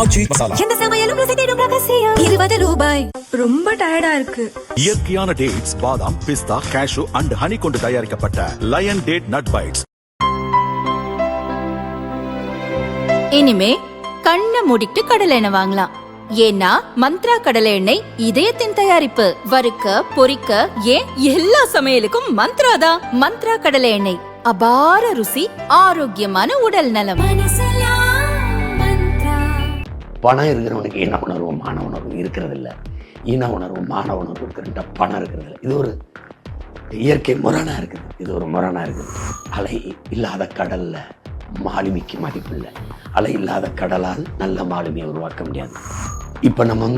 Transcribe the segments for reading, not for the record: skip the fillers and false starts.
ஆச்சி மசாலா. எந்த சமையலும் ருசி தேடும் ரகசியம். 20 ரூபாய். ரொம்ப டயர்டா இருக்கு. இயற்கையான டேட்ஸ், பாதாம், பிஸ்தா, கேஷு அண்ட் ஹனி கொண்டு தயாரிக்கப்பட்ட லயன் டேட் நட் பைட்ஸ். இனிமே கண்ணை மூடிட்டு கடலை எண்ணெய் வாங்கலாம். ஏன்னா மந்த்ரா கடலை எண்ணெய் இதயத்தின் தயாரிப்பு. வறுக்க பொரிக்க ஏன் எல்லா சமையலுக்கும் மந்த்ரா தான். மந்த்ரா கடலை எண்ணெய், அபார ருசி, ஆரோக்கியமான உடல் நலம். பணம் இருக்கிறவனுக்கு இன உணர்வும் மான உணர்வும் இருக்கிறது இல்லை. இன உணர்வும் மான உணர்வு இருக்கிற பணம் இருக்கிறது இல்லை. இது ஒரு இயற்கை முரணாக இருக்குது. இது ஒரு முரணாக இருக்குது. அலை இல்லாத கடலில் மாலுமிக்கு மதிப்பு இல்லை. அலை இல்லாத கடலால் நல்ல மாலுமியை உருவாக்க முடியாது. இப்போ நம்ம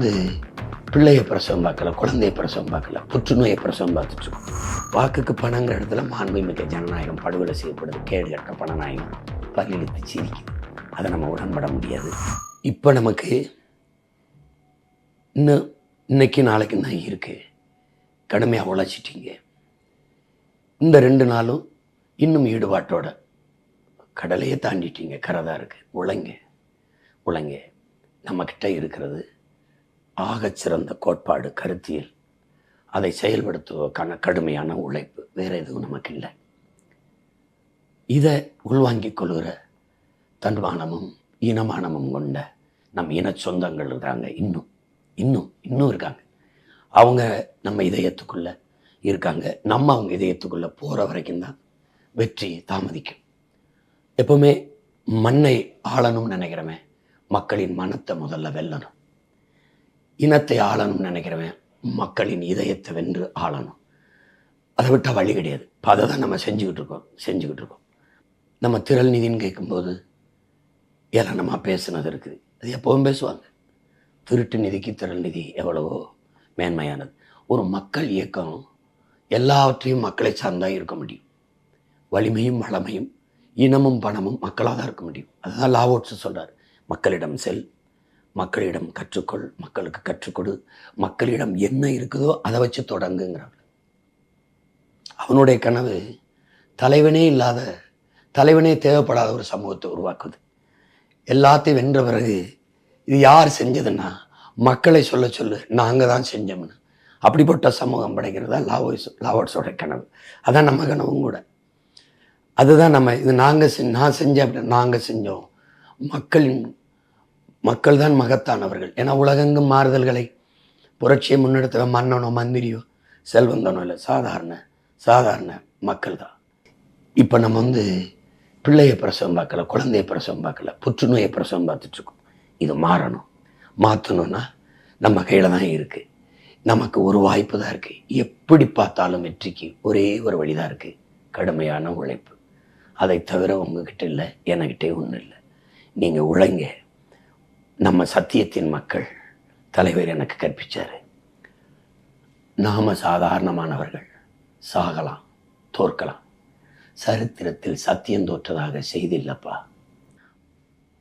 பிள்ளையை பிரசவம் பார்க்கல, குழந்தைய பிரசவம் பார்க்கல, புற்றுநோயை பிரசவம் பார்த்துட்ருக்கோம். வாக்குக்கு பணங்கிற இடத்துல மாண்புமிக்க ஜனநாயகம் படுகொலை செய்யப்படுது. கேடுகட்ட பணநாயகம் பல்லிழுத்து சிரிக்குது. அதை நம்ம உடன்பட முடியாது. இப்போ நமக்கு இன்னைக்கு நாளைக்கு தான் இருக்குது. கடுமையாக உழைச்சிட்டிங்க. இந்த 2 நாளும் இன்னும் ஈடுபாட்டோட கடலையே தாண்டிட்டீங்க. கரை தான் இருக்குது. உழைங்க. நம்மக்கிட்ட இருக்கிறது ஆகச்சிறந்த கோட்பாடு, கருத்தியல். அதை செயல்படுத்துவதற்கான கடுமையான உழைப்பு. வேறு எதுவும் நமக்கு இல்லை. இதை உள்வாங்கிக் கொள்கிற தன்மானமும் இனமானமும் கொண்ட நம் இன சொந்தங்கள் இருக்காங்க. இன்னும் இருக்காங்க. அவங்க நம்ம இதயத்துக்குள்ளே இருக்காங்க. நம்ம அவங்க இதயத்துக்குள்ளே போகிற வரைக்கும் தான் வெற்றி தாமதிக்கும். எப்போவுமே மண்ணை ஆளணும்னு நினைக்கிறவன் மக்களின் மனத்தை முதல்ல வெல்லணும். இனத்தை ஆளணும்னு நினைக்கிறவன் மக்களின் இதயத்தை வென்று ஆளணும். அதை விட்டால் வழி கிடையாது. இப்போ அதை தான் நம்ம செஞ்சுக்கிட்டு இருக்கோம். நம்ம திரள் நிதின்னு கேட்கும்போது ஏளனமாக பேசுனது இருக்குது. அது எப்போவும் பேசுவாங்க. திருட்டு நிதிக்கு திரள் நிதி எவ்வளவோ மேன்மையானது. ஒரு மக்கள் இயக்கம் எல்லாவற்றையும் மக்களை சார்ந்தான் இருக்க முடியும். வலிமையும் வளமையும் இனமும் பணமும் மக்களாக தான் இருக்க முடியும். அதுதான் லாவோட்ஸ் சொல்கிறார். மக்களிடம் செல், மக்களிடம் கற்றுக்கொள், மக்களுக்கு கற்றுக்கொடு, மக்களிடம் என்ன இருக்குதோ அதை வச்சு தொடங்குங்கிறார். அவனுடைய கனவு தலைவனே தேவைப்படாத ஒரு சமூகத்தை உருவாக்குது. எல்லாத்தையும் வென்ற பிறகு இது யார் செஞ்சதுன்னா மக்களை சொல்லு நாங்கள் தான் செஞ்சோம்னு அப்படிப்பட்ட சமூகம் படைக்கிறது தான் லாவோட்ஸோட கனவு. அதான் நம்ம கனவும் கூட. அதுதான் நம்ம இது நான் செஞ்சேன் அப்படின்னு நாங்கள் செஞ்சோம். மக்கள் தான் மகத்தானவர்கள். ஏன்னா உலகெங்கும் மாறுதல்களை புரட்சியை முன்னெடுத்த மன்னனோ மந்திரியோ செல்வந்தனோ இல்லை, சாதாரண மக்கள் தான். இப்போ நம்ம பிள்ளையை பிரசவம் பார்க்கல, குழந்தைய பிரசவம் பார்க்கல, புற்றுநோயை பிரசவம் பார்த்துட்ருக்கோம். இது மாற்றணும்னா நம்ம கையில் தான் இருக்குது. நமக்கு ஒரு வாய்ப்பு தான் இருக்குது. எப்படி பார்த்தாலும் வெற்றிக்கு ஒரே ஒரு வழி தான் இருக்குது, கடுமையான உழைப்பு. அதை தவிர உங்ககிட்ட இல்லை, என்கிட்டே ஒன்றும் இல்லை. நீங்கள் உழைங்க. நம்ம சத்தியத்தின் மக்கள் தலைவர் எனக்கு கற்பித்தார். நாம் சாதாரணமானவர்கள், சாகலாம், தோற்கலாம். சரித்திரத்தில் சத்தியம் தோற்றதாக செய்தில்லப்பா.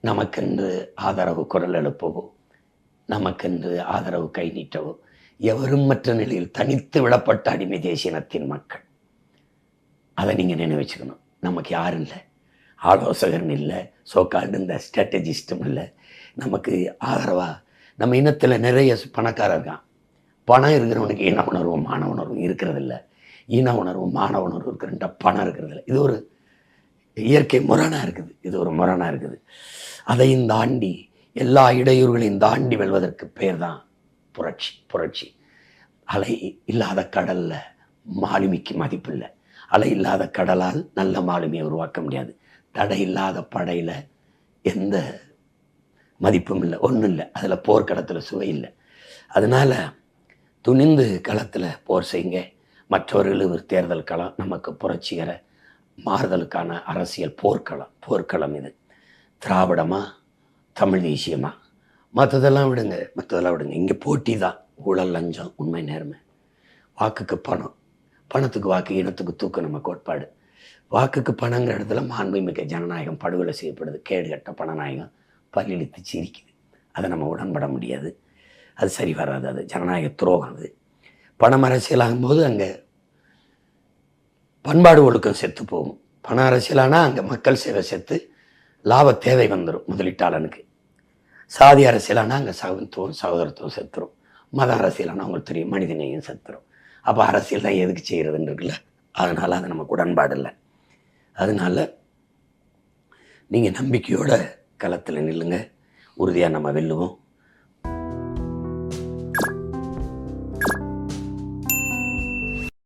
நமக்கென்று ஆதரவு குரல் எழுப்பவோ, நமக்கென்று ஆதரவு கை நீட்டவோ எவரும் மற்ற நிலையில் தனித்து விடப்பட்ட அடிமை தேசியனத்தின் மக்கள். அதை நீங்கள் நினைவச்சுக்கணும். நமக்கு யாரும் இல்லை, ஆலோசகன் இல்லை, சோக்கால்டு இந்த ஸ்ட்ராட்டஜிஸ்டும் இல்லை. நமக்கு ஆதரவாக நம்ம இனத்தில் நிறைய பணக்காரர் இருக்கான். பணம் இருக்கிறவனுக்கு இன உணர்வும் மான உணர்வும் இருக்கிறதில்ல. இன உணர்வும் மான உணர்வு இருக்கிற பணம் இருக்கிறதில்ல. இது ஒரு இயற்கை முரணாக இருக்குது. அதையும் தாண்டி எல்லா இடையூறுகளையும் தாண்டி வெல்வதற்கு பேர் தான் புரட்சி. அலை இல்லாத கடலில் மாலுமிக்கு மதிப்பு இல்லை. அலை இல்லாத கடலால் நல்ல மாலுமியை உருவாக்க முடியாது. தடை இல்லாத படையில் எந்த மதிப்பும் இல்லை, ஒன்றும் இல்லை. அதில் போர்க்களத்தில் சுவை இல்லை. அதனால் துணிந்து களத்தில் போர் செய்யுங்க. மற்றவர்கள் ஒரு தேர்தல் களம், நமக்கு புரட்சிகர மாறுதலுக்கான அரசியல் போர்க்களம் இது. திராவிடமா, தமிழ் தேசியமா, மற்றதெல்லாம் விடுங்க. இங்கே போட்டி தான். ஊழல், லஞ்சம், உண்மை, நேர்மை. வாக்குக்கு பணத்துக்கு வாக்கு, இனத்துக்கு தூக்கு நம்ம கோட்பாடு. வாக்குக்கு பணங்கிற இடத்துல மாண்புமிக்க ஜனநாயகம் படுகொலை செய்யப்படுது. கேடுகட்ட பணநாயகம் பல்லிழுத்து சிரிக்குது. அதை நம்ம உடன்பட முடியாது. அது சரி வராது. அது ஜனநாயக துரோகம். அது பணம் அரசியலாகும்போது அங்கே பண்பாடு ஒழுக்கம் செத்து போகும். பண அரசியலானால் அங்கே மக்கள் சேவை செத்து லாப தேவை வந்துடும் முதலீட்டாளனுக்கு. சாதி அரசியலானா அங்கே சகத்துவம் சகோதரத்துவம் செத்துரும். மத அரசியலானா அவங்களுக்கு தெரியும் மனிதனையும் செத்துரும். அப்போ அரசியல் தான் எதுக்கு செய்கிறதுன்னு இருக்குல்ல, அதனால் அது நமக்கு உடன்பாடு இல்லை. அதனால் நீங்கள் நம்பிக்கையோட களத்தில் நில்லுங்க, உறுதியாக நம்ம வெல்லுவோம்.